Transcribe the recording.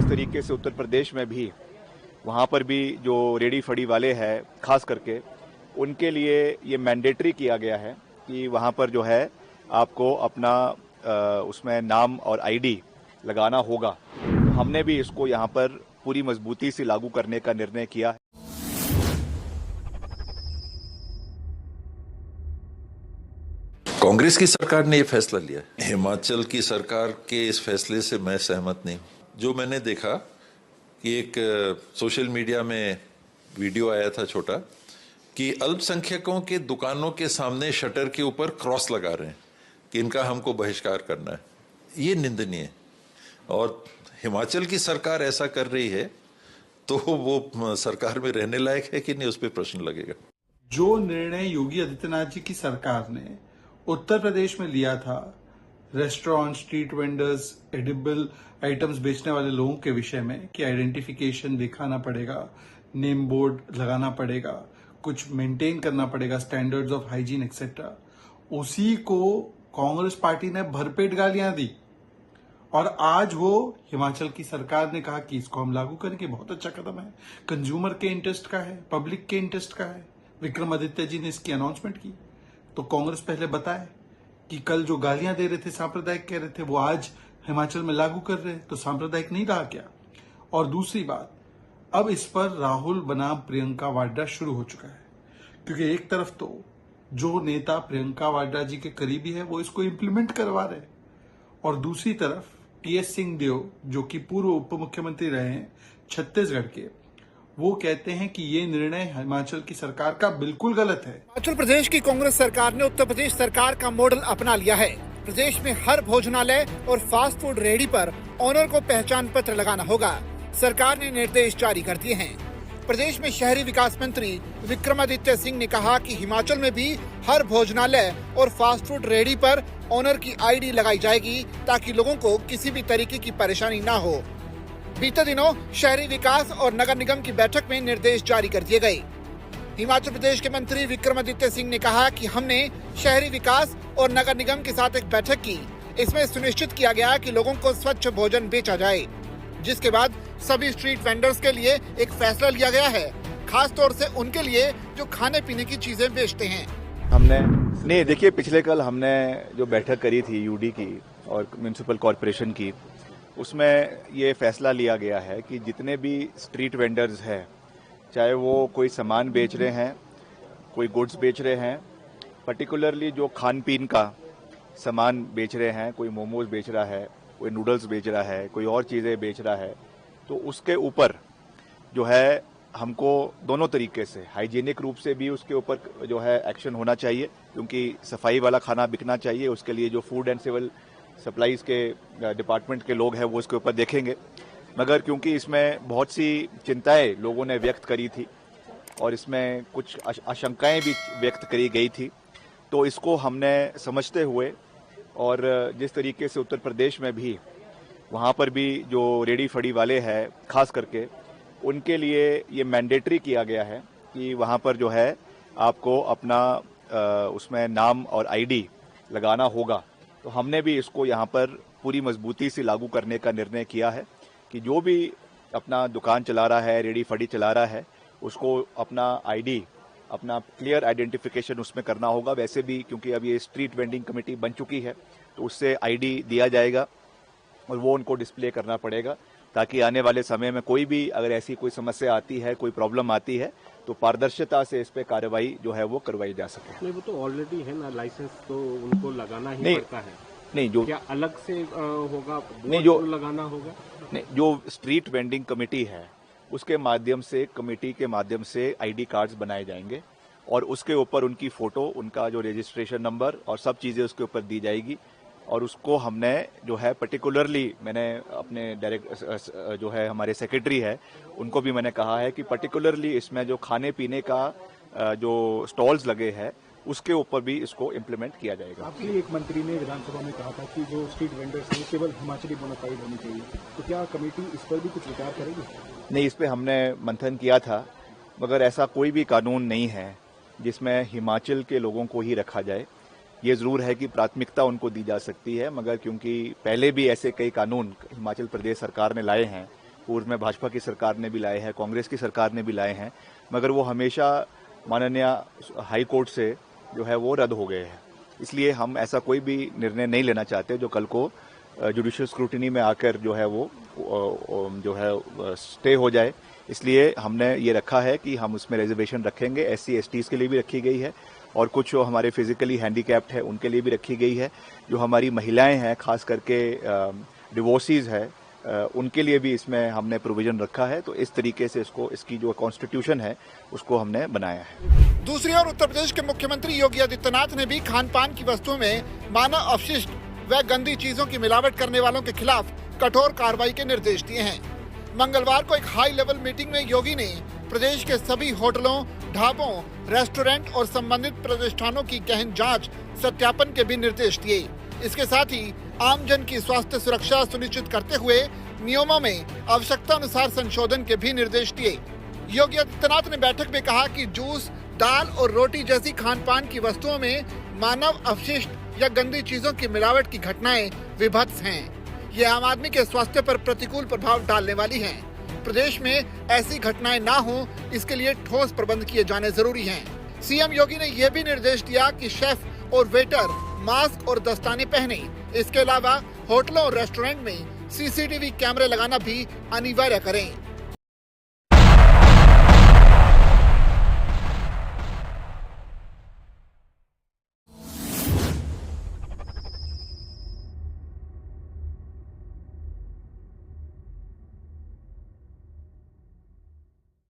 जिस तरीके से उत्तर प्रदेश में भी वहाँ पर भी जो रेडी फड़ी वाले हैं खास करके उनके लिए ये मैंडेटरी किया गया है कि वहाँ पर जो है आपको अपना उसमें नाम और आईडी लगाना होगा। हमने भी इसको यहाँ पर पूरी मजबूती से लागू करने का निर्णय किया है। कांग्रेस की सरकार ने ये फैसला लिया। हिमाचल की सरकार के इस फैसले से मैं सहमत नहीं हूं। जो मैंने देखा कि एक सोशल मीडिया में वीडियो आया था छोटा कि अल्पसंख्यकों के दुकानों के सामने शटर के ऊपर क्रॉस लगा रहे हैं कि इनका हमको बहिष्कार करना है। ये निंदनीय है और हिमाचल की सरकार ऐसा कर रही है तो वो सरकार में रहने लायक है कि नहीं, उस पर प्रश्न लगेगा। जो निर्णय योगी आदित्यनाथ जी की सरकार ने उत्तर प्रदेश में लिया था, restaurant, street vendors, edible items बेचने वाले लोगों के विषय में कि आइडेंटिफिकेशन दिखाना पड़ेगा, नेम बोर्ड लगाना पड़ेगा, कुछ मेंटेन करना पड़ेगा, स्टैंडर्ड्स ऑफ हाइजीन एक्सेट्रा, उसी को कांग्रेस पार्टी ने भरपेट गालियां दी। और आज वो हिमाचल की सरकार ने कहा कि इसको हम लागू करेंगे, बहुत अच्छा कदम है, कंज्यूमर के इंटरेस्ट का है, पब्लिक के इंटरेस्ट का है। विक्रमादित्य जी ने इसकी अनाउंसमेंट की तो कांग्रेस पहले बताए कि कल जो गालियां दे रहे थे, सांप्रदायिक कह रहे थे, वो आज हिमाचल में लागू कर रहे हैं तो सांप्रदायिक नहीं रहा क्या? और दूसरी बात, अब इस पर राहुल बनाम प्रियंका वाड्रा शुरू हो चुका है, क्योंकि एक तरफ तो जो नेता प्रियंका वाड्रा जी के करीबी है वो इसको इंप्लीमेंट करवा रहे, और दूसरी तरफ टीएस सिंहदेव जो कि पूर्व उप मुख्यमंत्री रहे हैं छत्तीसगढ़ के, वो कहते हैं कि ये निर्णय हिमाचल की सरकार का बिल्कुल गलत है। हिमाचल प्रदेश की कांग्रेस सरकार ने उत्तर प्रदेश सरकार का मॉडल अपना लिया है। प्रदेश में हर भोजनालय और फास्ट फूड रेहड़ी पर ऑनर को पहचान पत्र लगाना होगा। सरकार ने निर्देश जारी कर दिए हैं। प्रदेश में शहरी विकास मंत्री विक्रमादित्य सिंह ने कहा कि हिमाचल में भी हर भोजनालय और फास्ट फूड रेहड़ी पर ऑनर की आईडी लगाई जाएगी ताकि लोगों को किसी भी तरीके की परेशानी न हो। बीते दिनों शहरी विकास और नगर निगम की बैठक में निर्देश जारी कर दिए गए। हिमाचल प्रदेश के मंत्री विक्रमादित्य सिंह ने कहा कि हमने शहरी विकास और नगर निगम के साथ एक बैठक की। इसमें सुनिश्चित किया गया कि लोगों को स्वच्छ भोजन बेचा जाए, जिसके बाद सभी स्ट्रीट वेंडर्स के लिए एक फैसला लिया गया है, खास तौर से उनके लिए जो खाने पीने की चीजें बेचते हैं। नहीं देखिए, पिछले कल हमने जो बैठक करी थी यूडी की और म्युनिसिपल कॉरपोरेशन की, उसमें ये फैसला लिया गया है कि जितने भी स्ट्रीट वेंडर्स हैं, चाहे वो कोई सामान बेच रहे हैं, कोई गुड्स बेच रहे हैं, पर्टिकुलरली जो खान पीन का सामान बेच रहे हैं, कोई मोमोज बेच रहा है, कोई नूडल्स बेच रहा है, कोई और चीज़ें बेच रहा है, तो उसके ऊपर जो है हमको दोनों तरीके से हाइजीनिक रूप से भी उसके ऊपर जो है एक्शन होना चाहिए, क्योंकि सफाई वाला खाना बिकना चाहिए। उसके लिए जो फूड एंड सिविल सप्लाईज के डिपार्टमेंट के लोग हैं वो इसके ऊपर देखेंगे। मगर क्योंकि इसमें बहुत सी चिंताएं लोगों ने व्यक्त करी थी और इसमें कुछ आशंकाएं भी व्यक्त करी गई थी, तो इसको हमने समझते हुए और जिस तरीके से उत्तर प्रदेश में भी वहाँ पर भी जो रेडी फड़ी वाले हैं खास करके उनके लिए ये मैंडेटरी किया गया है कि वहाँ पर जो है आपको अपना उसमें नाम और आईडी लगाना होगा। तो हमने भी इसको यहाँ पर पूरी मजबूती से लागू करने का निर्णय किया है कि जो भी अपना दुकान चला रहा है, रेडी फड़ी चला रहा है, उसको अपना आईडी, अपना क्लियर आइडेंटिफिकेशन उसमें करना होगा। वैसे भी क्योंकि अब ये स्ट्रीट वेंडिंग कमेटी बन चुकी है तो उससे आईडी दिया जाएगा और वो उनको डिस्प्ले करना पड़ेगा, ताकि आने वाले समय में कोई भी अगर ऐसी कोई समस्या आती है, कोई प्रॉब्लम आती है, तो पारदर्शिता से इस पे कार्रवाई जो है वो करवाई जा सके। नहीं, वो तो ऑलरेडी है ना, लाइसेंस तो उनको लगाना ही पड़ता है। नहीं, जो क्या अलग से होगा? नहीं, जो लगाना होगा नहीं, जो स्ट्रीट वेंडिंग कमेटी है उसके माध्यम से, कमेटी के माध्यम से आईडी कार्ड्स बनाए जाएंगे और उसके ऊपर उनकी फोटो, उनका जो रजिस्ट्रेशन नंबर और सब चीजें उसके ऊपर दी जाएगी। और उसको हमने जो है पर्टिकुलरली, मैंने अपने डायरेक्ट जो है हमारे सेक्रेटरी है उनको भी मैंने कहा है कि पर्टिकुलरली इसमें जो खाने पीने का जो स्टॉल्स लगे हैं उसके ऊपर भी इसको इम्प्लीमेंट किया जाएगा। आपके एक मंत्री ने विधानसभा में कहा था कि जो स्ट्रीट वेंडर्स हैं केवल हिमाचली बोनाफाइड होनी चाहिए, तो क्या कमेटी इस पर भी कुछ विचार करेगी? नहीं, इस पर हमने मंथन किया था, मगर ऐसा कोई भी कानून नहीं है जिसमें हिमाचल के लोगों को ही रखा जाए। ये जरूर है कि प्राथमिकता उनको दी जा सकती है, मगर क्योंकि पहले भी ऐसे कई कानून हिमाचल प्रदेश सरकार ने लाए हैं पूर्व में भाजपा की सरकार ने भी लाए हैं, कांग्रेस की सरकार ने भी लाए हैं, मगर वो हमेशा माननीय हाई कोर्ट से जो है वो रद्द हो गए हैं। इसलिए हम ऐसा कोई भी निर्णय नहीं लेना चाहते जो कल को जुडिशियल स्क्रूटिनी में आकर जो है वो जो है स्टे हो जाए। इसलिए हमने ये रखा है कि हम उसमें रिजर्वेशन रखेंगे। SC STs के लिए भी रखी गई है और कुछ जो हमारे फिजिकली हैंडीकैप्ड है उनके लिए भी रखी गई है। जो हमारी महिलाएं हैं, खास करके डिवोर्सीज है, उनके लिए भी इसमें हमने प्रोविजन रखा है। तो इस तरीके से इसकी जो कॉन्स्टिट्यूशन है उसको हमने बनाया है। दूसरी ओर उत्तर प्रदेश के मुख्यमंत्री योगी आदित्यनाथ ने भी खान पान की वस्तुओं में मानव अपशिष्ट व गंदी चीजों की मिलावट करने वालों के खिलाफ कठोर कार्रवाई के निर्देश दिए हैं। मंगलवार को एक हाई लेवल मीटिंग में योगी ने प्रदेश के सभी होटलों, ढाबों, रेस्टोरेंट और संबंधित प्रतिष्ठानों की गहन जांच, सत्यापन के भी निर्देश दिए। इसके साथ ही आमजन की स्वास्थ्य सुरक्षा सुनिश्चित करते हुए नियमों में आवश्यकता अनुसार संशोधन के भी निर्देश दिए। योगी आदित्यनाथ ने बैठक में कहा कि जूस, दाल और रोटी जैसी खान पान की वस्तुओं में मानव अपशिष्ट या गंदी चीजों की मिलावट की घटनाएं विभत्स हैं। ये आम आदमी के स्वास्थ्य पर प्रतिकूल प्रभाव डालने वाली हैं। प्रदेश में ऐसी घटनाएं ना हो, इसके लिए ठोस प्रबंध किए जाने जरूरी हैं। सीएम योगी ने यह भी निर्देश दिया कि शेफ और वेटर मास्क और दस्ताने पहने। इसके अलावा होटलों और रेस्टोरेंट में CCTV कैमरे लगाना भी अनिवार्य करें।